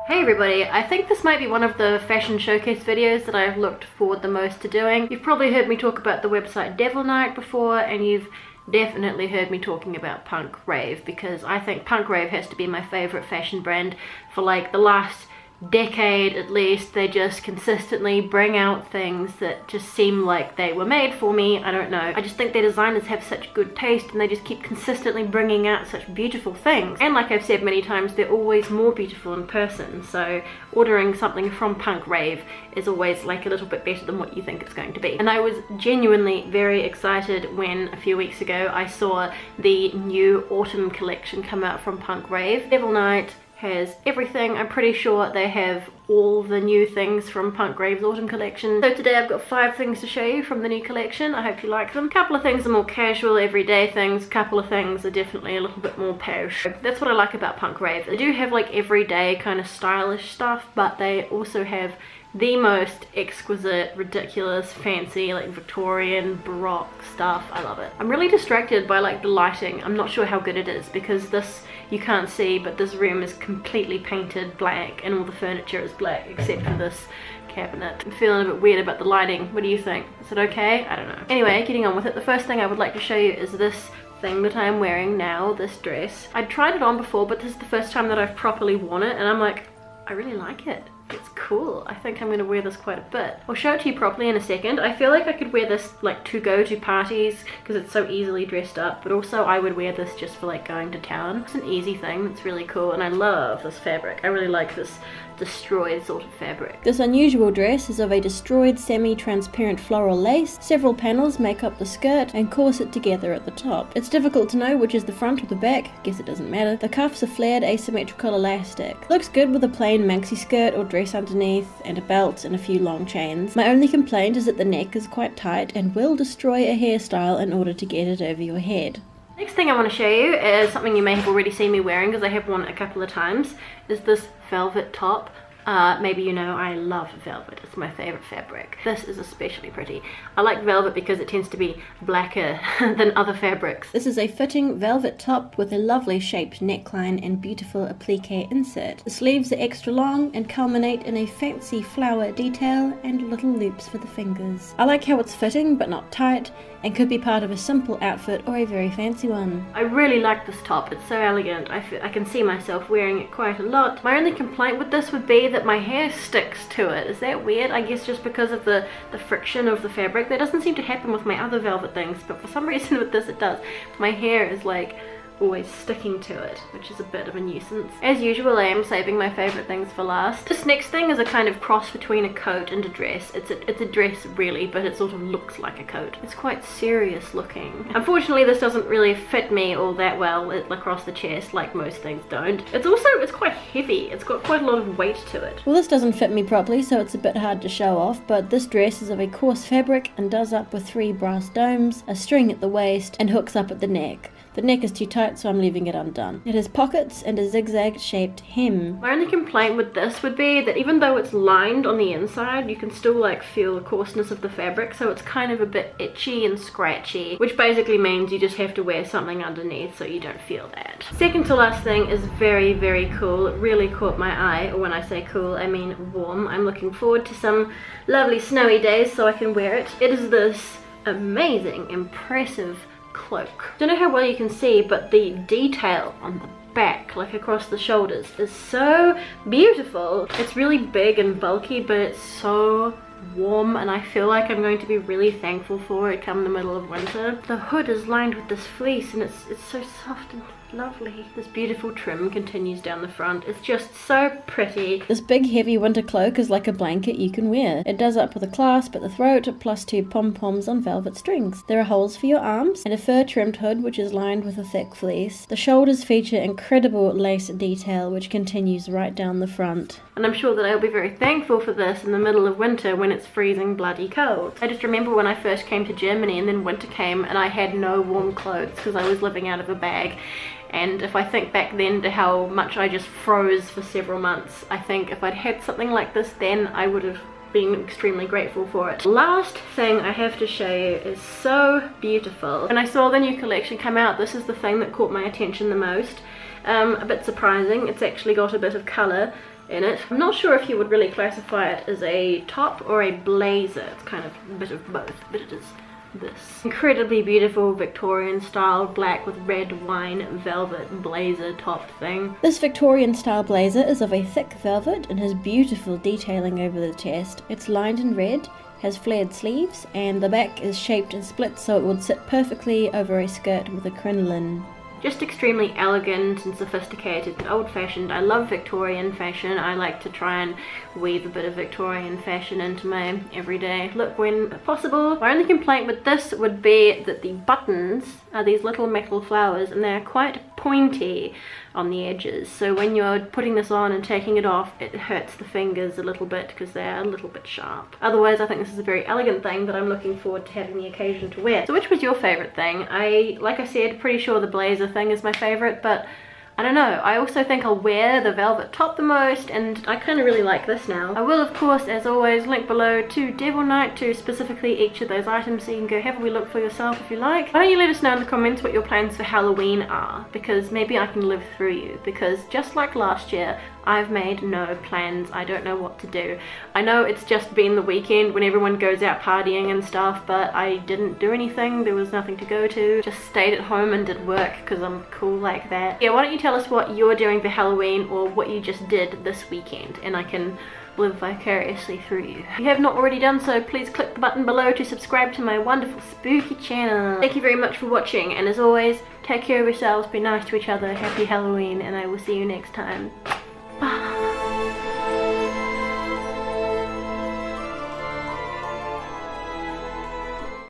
Hey everybody, I think this might be one of the fashion showcase videos that I've looked forward the most to doing. You've probably heard me talk about the website DevilNight before, and you've definitely heard me talking about punk rave, because I think punk rave has to be my favorite fashion brand for like the last decade at least. They just consistently bring out things that just seem like they were made for me. I don't know, I just think their designers have such good taste and they just keep consistently bringing out such beautiful things, and like I've said many times, they're always more beautiful in person, so ordering something from punk rave is always like a little bit better than what you think it's going to be. And I was genuinely very excited when a few weeks ago I saw the new autumn collection come out from punk rave. DevilNight has everything. I'm pretty sure they have all the new things from punk rave's autumn collection. So today I've got 5 things to show you from the new collection. I hope you like them. A couple of things are more casual, everyday things. A couple of things are definitely a little bit more posh. That's what I like about punk rave. They do have like everyday kind of stylish stuff, but they also have the most exquisite, ridiculous, fancy, like Victorian, Baroque stuff. I love it. I'm really distracted by like the lighting. I'm not sure how good it is because this, you can't see, but this room is completely painted black and all the furniture is black except for this cabinet. I'm feeling a bit weird about the lighting. What do you think? Is it okay? I don't know. Anyway, getting on with it. The first thing I would like to show you is this thing that I am wearing now, this dress. I'd tried it on before, but this is the first time that I've properly worn it, and I'm like, I really like it. It's cool. I think I'm going to wear this quite a bit. I'll show it to you properly in a second. I feel like I could wear this like to go to parties because it's so easily dressed up, but also I would wear this just for like going to town. It's an easy thing. It's really cool, and I love this fabric. I really like this destroyed sort of fabric. This unusual dress is of a destroyed semi-transparent floral lace. Several panels make up the skirt and corset together at the top. It's difficult to know which is the front or the back. Guess it doesn't matter. The cuffs are flared asymmetrical elastic. Looks good with a plain maxi skirt or dress underneath and a belt and a few long chains. My only complaint is that the neck is quite tight and will destroy a hairstyle in order to get it over your head. Next thing I want to show you is something you may have already seen me wearing because I have worn it a couple of times, is this velvet top. Maybe you know I love velvet. It's my favorite fabric. This is especially pretty. I like velvet because it tends to be blacker than other fabrics. This is a fitting velvet top with a lovely shaped neckline and beautiful applique insert. The sleeves are extra long and culminate in a fancy flower detail and little loops for the fingers. I like how it's fitting but not tight, and could be part of a simple outfit or a very fancy one. I really like this top. It's so elegant. I can see myself wearing it quite a lot. My only complaint with this would be that my hair sticks to it. Is that weird? I guess just because of the friction of the fabric. That doesn't seem to happen with my other velvet things, but for some reason with this it does. My hair is like always sticking to it, which is a bit of a nuisance. As usual, I am saving my favorite things for last. This next thing is a kind of cross between a coat and a dress. It's a dress really, but it sort of looks like a coat. It's quite serious looking. Unfortunately, this doesn't really fit me all that well across the chest, like most things don't. It's quite heavy. It's got quite a lot of weight to it. Well, this doesn't fit me properly, so it's a bit hard to show off, but this dress is of a coarse fabric and does up with 3 brass domes, a string at the waist, and hooks up at the neck. The neck is too tight, so I'm leaving it undone. It has pockets and a zigzag shaped hem. My only complaint with this would be that even though it's lined on the inside, you can still like feel the coarseness of the fabric, so it's kind of a bit itchy and scratchy, which basically means you just have to wear something underneath so you don't feel that. Second to last thing is very, very cool. It really caught my eye. When I say cool, I mean warm. I'm looking forward to some lovely snowy days so I can wear it. It is this amazing, impressive cloak. Don't know how well you can see, but the detail on the back, like across the shoulders, is so beautiful. It's really big and bulky, but it's so warm, and I feel like I'm going to be really thankful for it come the middle of winter. The hood is lined with this fleece, and it's so soft and lovely. This beautiful trim continues down the front. It's just so pretty. This big heavy winter cloak is like a blanket you can wear. It does up with a clasp at the throat plus 2 pom-poms on velvet strings. There are holes for your arms and a fur trimmed hood which is lined with a thick fleece. The shoulders feature incredible lace detail which continues right down the front. And I'm sure that I'll be very thankful for this in the middle of winter when it's freezing bloody cold. I just remember when I first came to Germany and then winter came and I had no warm clothes because I was living out of a bag. And if I think back then to how much I just froze for several months, I think if I'd had something like this then, I would have been extremely grateful for it. Last thing I have to show you is so beautiful. When I saw the new collection come out, this is the thing that caught my attention the most. A bit surprising, it's actually got a bit of colour in it. I'm not sure if you would really classify it as a top or a blazer. It's kind of a bit of both, but it is this incredibly beautiful Victorian style black with red wine velvet blazer top thing. This Victorian style blazer is of a thick velvet and has beautiful detailing over the chest. It's lined in red, has flared sleeves, and the back is shaped and split so it would sit perfectly over a skirt with a crinoline. Just extremely elegant and sophisticated and old-fashioned. I love Victorian fashion. I like to try and weave a bit of Victorian fashion into my everyday look when possible. My only complaint with this would be that the buttons are these little metal flowers and they're quite pointy on the edges, so when you're putting this on and taking it off, it hurts the fingers a little bit because they're a little bit sharp. Otherwise, I think this is a very elegant thing that I'm looking forward to having the occasion to wear. So which was your favorite thing? Like I said, pretty sure the blazer thing is my favorite, but I don't know, I also think I'll wear the velvet top the most, and I kind of really like this now. I will, of course, as always, link below to DevilNight, to specifically each of those items, so you can go have a wee look for yourself if you like. Why don't you let us know in the comments what your plans for Halloween are, because maybe I can live through you, because just like last year, I've made no plans. I don't know what to do. I know it's just been the weekend when everyone goes out partying and stuff, but I didn't do anything. There was nothing to go to. Just stayed at home and did work because I'm cool like that. Yeah, why don't you tell us what you're doing for Halloween or what you just did this weekend, and I can live vicariously through you. If you have not already done so, please click the button below to subscribe to my wonderful spooky channel. Thank you very much for watching, and as always, take care of yourselves, be nice to each other, happy Halloween, and I will see you next time. Bye.